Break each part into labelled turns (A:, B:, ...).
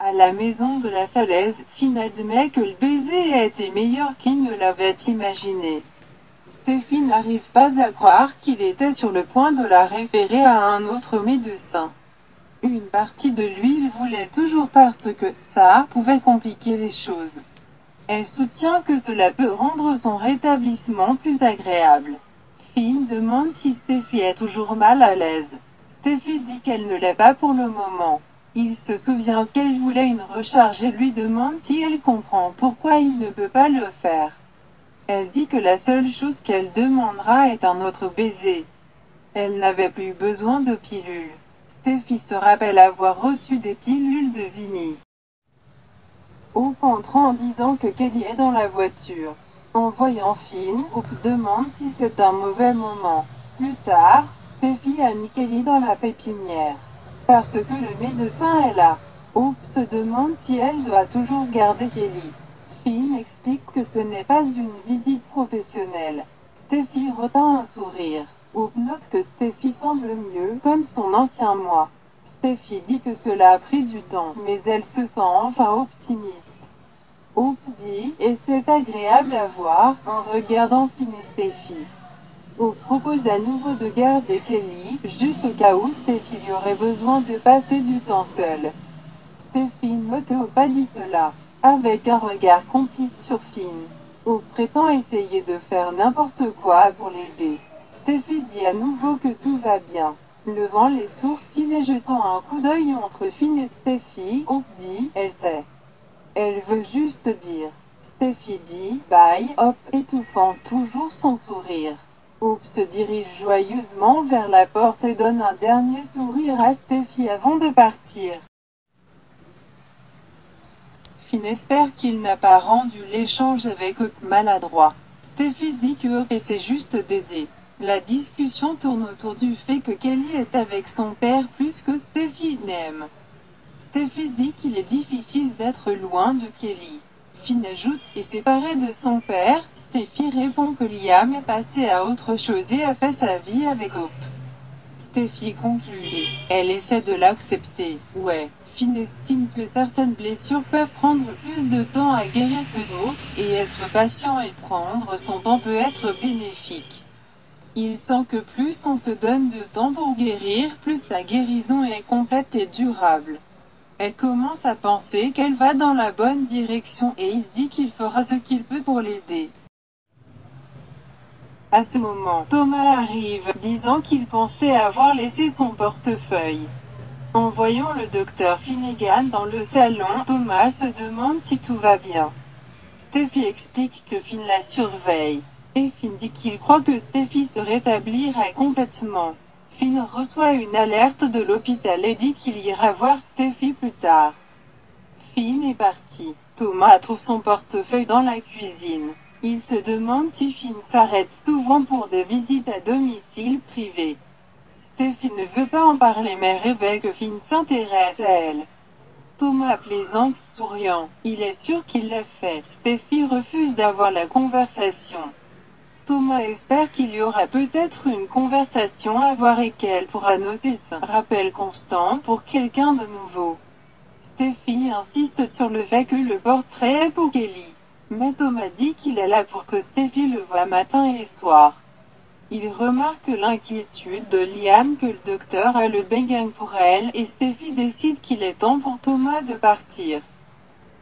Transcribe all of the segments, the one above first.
A: À la maison de la falaise, Finn admet que le baiser a été meilleur qu'il ne l'avait imaginé. Steffi n'arrive pas à croire qu'il était sur le point de la référer à un autre médecin. Une partie de lui le voulait toujours parce que ça pouvait compliquer les choses. Elle soutient que cela peut rendre son rétablissement plus agréable. Finn demande si Steffi est toujours mal à l'aise. Steffi dit qu'elle ne l'est pas pour le moment. Il se souvient qu'elle voulait une recharge et lui demande si elle comprend pourquoi il ne peut pas le faire. Elle dit que la seule chose qu'elle demandera est un autre baiser. Elle n'avait plus besoin de pilules. Steffi se rappelle avoir reçu des pilules de Vinny. Hope entre en disant que Kelly est dans la voiture. En voyant Finn, Hope demande si c'est un mauvais moment. Plus tard, Steffi a mis Kelly dans la pépinière. Parce que le médecin est là. Hope se demande si elle doit toujours garder Kelly. Finn explique que ce n'est pas une visite professionnelle. Steffi retint un sourire. Hope note que Steffi semble mieux, comme son ancien moi. Steffi dit que cela a pris du temps, mais elle se sent enfin optimiste. Hope dit, et c'est agréable à voir, en regardant Finn et Steffi. Hope propose à nouveau de garder Kelly, juste au cas où Steffi y aurait besoin de passer du temps seule. Steffi note que Hope a dit cela, avec un regard complice sur Finn. Hope prétend essayer de faire n'importe quoi pour l'aider. Steffi dit à nouveau que tout va bien. Levant les sourcils et jetant un coup d'œil entre Finn et Steffi, Hope dit, elle sait. Elle veut juste dire. Steffi dit, bye, Hope, étouffant toujours son sourire. Hope se dirige joyeusement vers la porte et donne un dernier sourire à Steffi avant de partir. Finn espère qu'il n'a pas rendu l'échange avec Hope maladroit. Steffi dit que Hope essaie juste d'aider. La discussion tourne autour du fait que Kelly est avec son père plus que Steffi n'aime. Steffi dit qu'il est difficile d'être loin de Kelly. Finn ajoute et séparé de son père. Steffi répond que Liam est passé à autre chose et a fait sa vie avec Hope. Steffi conclut. Elle essaie de l'accepter. Ouais. Finn estime que certaines blessures peuvent prendre plus de temps à guérir que d'autres, et être patient et prendre son temps peut être bénéfique. Il sent que plus on se donne de temps pour guérir, plus la guérison est complète et durable. Elle commence à penser qu'elle va dans la bonne direction et il dit qu'il fera ce qu'il peut pour l'aider. À ce moment, Thomas arrive, disant qu'il pensait avoir laissé son portefeuille. En voyant le docteur Finnegan dans le salon, Thomas se demande si tout va bien. Steffi explique que Finn la surveille. Et Finn dit qu'il croit que Steffi se rétablira complètement. Finn reçoit une alerte de l'hôpital et dit qu'il ira voir Steffi plus tard. Finn est parti. Thomas trouve son portefeuille dans la cuisine. Il se demande si Finn s'arrête souvent pour des visites à domicile privées. Steffi ne veut pas en parler mais révèle que Finn s'intéresse à elle. Thomas plaisante, souriant. Il est sûr qu'il l'a fait. Steffi refuse d'avoir la conversation. Thomas espère qu'il y aura peut-être une conversation à avoir et qu'elle pourra noter ça. Rappel constant pour quelqu'un de nouveau. Steffi insiste sur le fait que le portrait est pour Kelly. Mais Thomas dit qu'il est là pour que Steffi le voie matin et soir. Il remarque l'inquiétude de Liam que le docteur a le béguin pour elle et Steffi décide qu'il est temps pour Thomas de partir.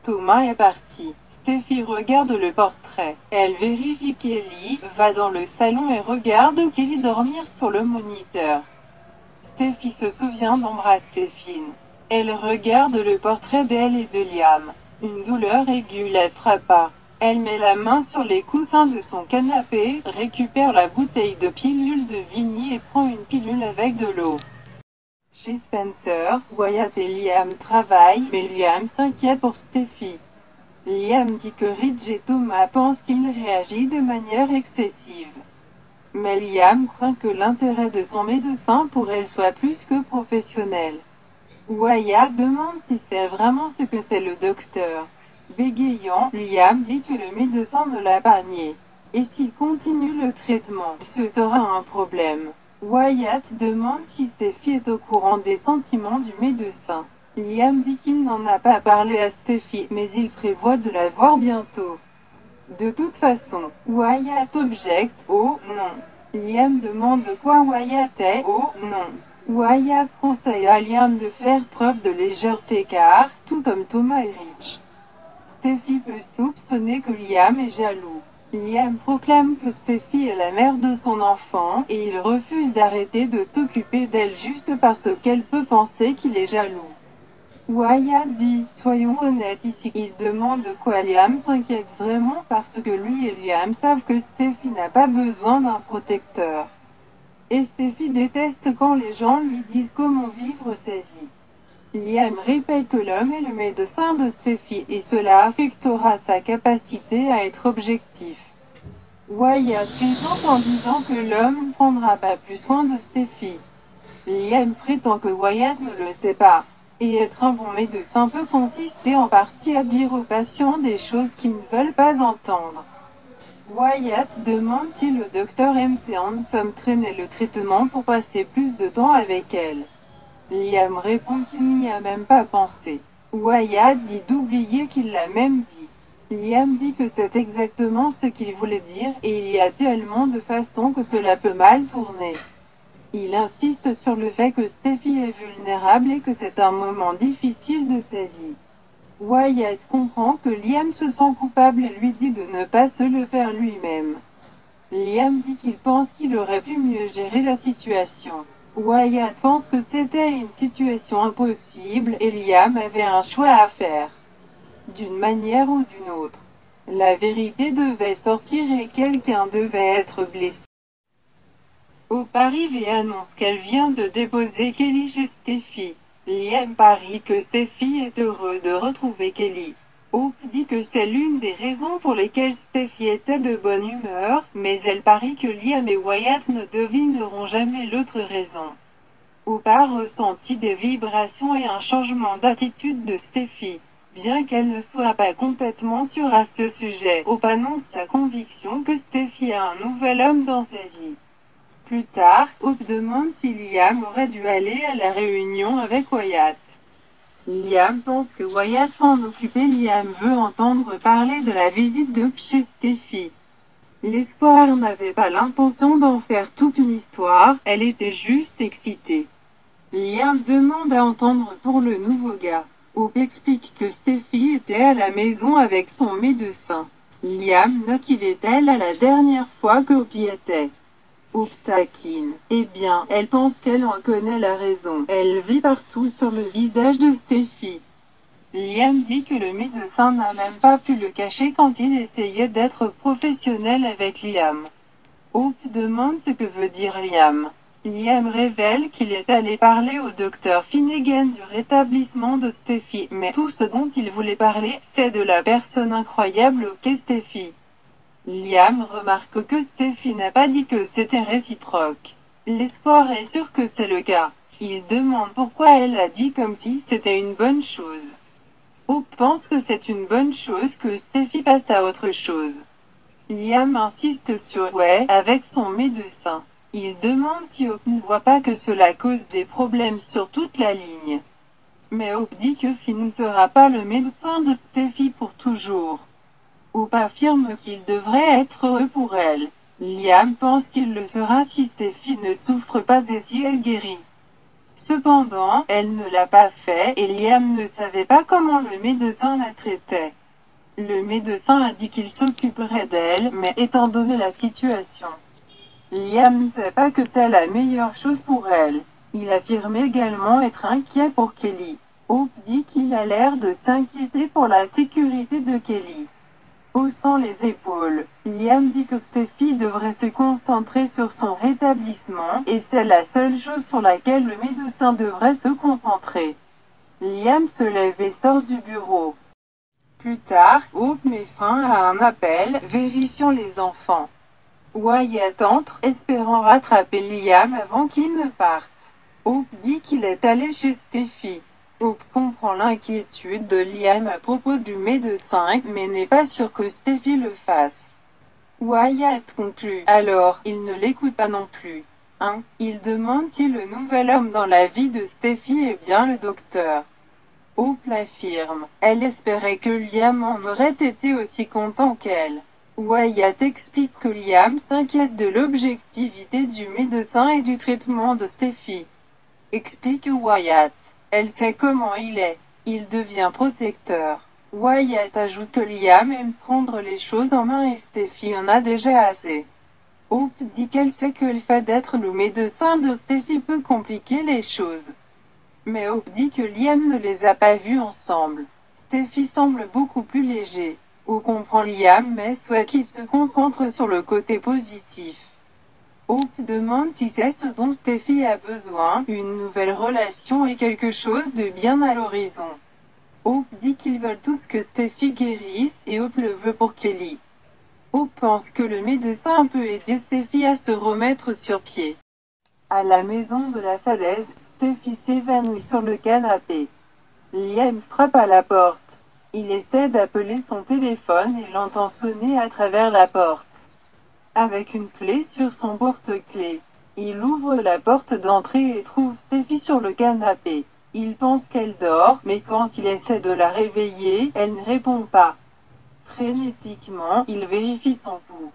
A: Thomas est parti. Steffi regarde le portrait. Elle vérifie Kelly, va dans le salon et regarde Kelly dormir sur le moniteur. Steffi se souvient d'embrasser Finn. Elle regarde le portrait d'elle et de Liam. Une douleur aiguë la frappa. Elle met la main sur les coussins de son canapé, récupère la bouteille de pilules de Vinny et prend une pilule avec de l'eau. Chez Spencer, Wyatt et Liam travaillent, mais Liam s'inquiète pour Steffi. Liam dit que Ridge et Thomas pensent qu'il réagit de manière excessive. Mais Liam craint que l'intérêt de son médecin pour elle soit plus que professionnel. Wyatt demande si c'est vraiment ce que fait le docteur. Bégayant, Liam dit que le médecin ne l'a pas nié. Et s'il continue le traitement, ce sera un problème. Wyatt demande si Steffi est au courant des sentiments du médecin. Liam dit qu'il n'en a pas parlé à Steffi, mais il prévoit de la voir bientôt. De toute façon, Wyatt objecte. Oh non. Liam demande de quoi Wyatt est. Oh non. Wyatt conseille à Liam de faire preuve de légèreté car, tout comme Thomas et Rich, Steffi peut soupçonner que Liam est jaloux. Liam proclame que Steffi est la mère de son enfant, et il refuse d'arrêter de s'occuper d'elle juste parce qu'elle peut penser qu'il est jaloux. Wyatt dit, soyons honnêtes ici. Il demande de quoi Liam s'inquiète vraiment parce que lui et Liam savent que Steffi n'a pas besoin d'un protecteur. Et Steffi déteste quand les gens lui disent comment vivre sa vie. Liam répète que l'homme est le médecin de Steffi et cela affectera sa capacité à être objectif. Wyatt plaisante en disant que l'homme ne prendra pas plus soin de Steffi. Liam prétend que Wyatt ne le sait pas. Et être un bon médecin peut consister en partie à dire aux patients des choses qu'ils ne veulent pas entendre. Wyatt demande si le docteur MC Handsome traînait le traitement pour passer plus de temps avec elle. Liam répond qu'il n'y a même pas pensé. Wyatt dit d'oublier qu'il l'a même dit. Liam dit que c'est exactement ce qu'il voulait dire, et il y a tellement de façons que cela peut mal tourner. Il insiste sur le fait que Steffi est vulnérable et que c'est un moment difficile de sa vie. Wyatt comprend que Liam se sent coupable et lui dit de ne pas se le faire lui-même. Liam dit qu'il pense qu'il aurait pu mieux gérer la situation. Wyatt pense que c'était une situation impossible et Liam avait un choix à faire. D'une manière ou d'une autre. La vérité devait sortir et quelqu'un devait être blessé. Hope arrive et annonce qu'elle vient de déposer Kelly chez Steffi. Liam parie que Steffi est heureux de retrouver Kelly. Hope dit que c'est l'une des raisons pour lesquelles Steffi était de bonne humeur, mais elle parie que Liam et Wyatt ne devineront jamais l'autre raison. Hope a ressenti des vibrations et un changement d'attitude de Steffi. Bien qu'elle ne soit pas complètement sûre à ce sujet, Hope annonce sa conviction que Steffi a un nouvel homme dans sa vie. Plus tard, Hope demande si Liam aurait dû aller à la réunion avec Wyatt. Liam pense que Wyatt s'en occupait. Liam veut entendre parler de la visite d'Hope chez Steffi. L'espoir n'avait pas l'intention d'en faire toute une histoire, elle était juste excitée. Liam demande à entendre pour le nouveau gars. Hope explique que Steffi était à la maison avec son médecin. Liam note qu'il était là la dernière fois que Hope y était. Hope taquine. Eh bien, elle pense qu'elle en connaît la raison. Elle vit partout sur le visage de Steffi. Liam dit que le médecin n'a même pas pu le cacher quand il essayait d'être professionnel avec Liam. Hope demande ce que veut dire Liam. Liam révèle qu'il est allé parler au docteur Finnegan du rétablissement de Steffi, mais tout ce dont il voulait parler, c'est de la personne incroyable qu'est Steffi. Liam remarque que Steffi n'a pas dit que c'était réciproque. L'espoir est sûr que c'est le cas. Il demande pourquoi elle a dit comme si c'était une bonne chose. Hope pense que c'est une bonne chose que Steffi passe à autre chose. Liam insiste sur « ouais » avec son médecin. Il demande si Hope ne voit pas que cela cause des problèmes sur toute la ligne. Mais Hope dit que Finn ne sera pas le médecin de Steffi pour toujours. Hope affirme qu'il devrait être heureux pour elle. Liam pense qu'il le sera si Steffi ne souffre pas et si elle guérit. Cependant, elle ne l'a pas fait et Liam ne savait pas comment le médecin la traitait. Le médecin a dit qu'il s'occuperait d'elle, mais étant donné la situation, Liam ne sait pas que c'est la meilleure chose pour elle. Il affirme également être inquiet pour Kelly. Hope dit qu'il a l'air de s'inquiéter pour la sécurité de Kelly. Haussant les épaules, Liam dit que Steffi devrait se concentrer sur son rétablissement, et c'est la seule chose sur laquelle le médecin devrait se concentrer. Liam se lève et sort du bureau. Plus tard, Hope met fin à un appel, vérifiant les enfants. Wyatt entre, espérant rattraper Liam avant qu'il ne parte. Hope dit qu'il est allé chez Steffi. Hope comprend l'inquiétude de Liam à propos du médecin, mais n'est pas sûr que Steffi le fasse. Wyatt conclut, alors, il ne l'écoute pas non plus. Il demande si le nouvel homme dans la vie de Steffi est bien le docteur. Hope l'affirme. Elle espérait que Liam en aurait été aussi content qu'elle. Wyatt explique que Liam s'inquiète de l'objectivité du médecin et du traitement de Steffi. Explique Wyatt. Elle sait comment il est. Il devient protecteur. Wyatt ajoute que Liam aime prendre les choses en main et Steffi en a déjà assez. Hope dit qu'elle sait que le fait d'être le médecin de Steffi peut compliquer les choses. Mais Hope dit que Liam ne les a pas vus ensemble. Steffi semble beaucoup plus léger. Hope comprend Liam mais souhaite qu'il se concentre sur le côté positif. Hope demande si c'est ce dont Steffi a besoin, une nouvelle relation et quelque chose de bien à l'horizon. Hope dit qu'ils veulent tous que Steffi guérisse et Hope le veut pour Kelly. Hope pense que le médecin peut aider Steffi à se remettre sur pied. À la maison de la falaise, Steffi s'évanouit sur le canapé. Liam frappe à la porte. Il essaie d'appeler son téléphone et l'entend sonner à travers la porte. Avec une clé sur son porte-clés. Il ouvre la porte d'entrée et trouve Steffi sur le canapé. Il pense qu'elle dort, mais quand il essaie de la réveiller, elle ne répond pas. Frénétiquement, il vérifie son pouls.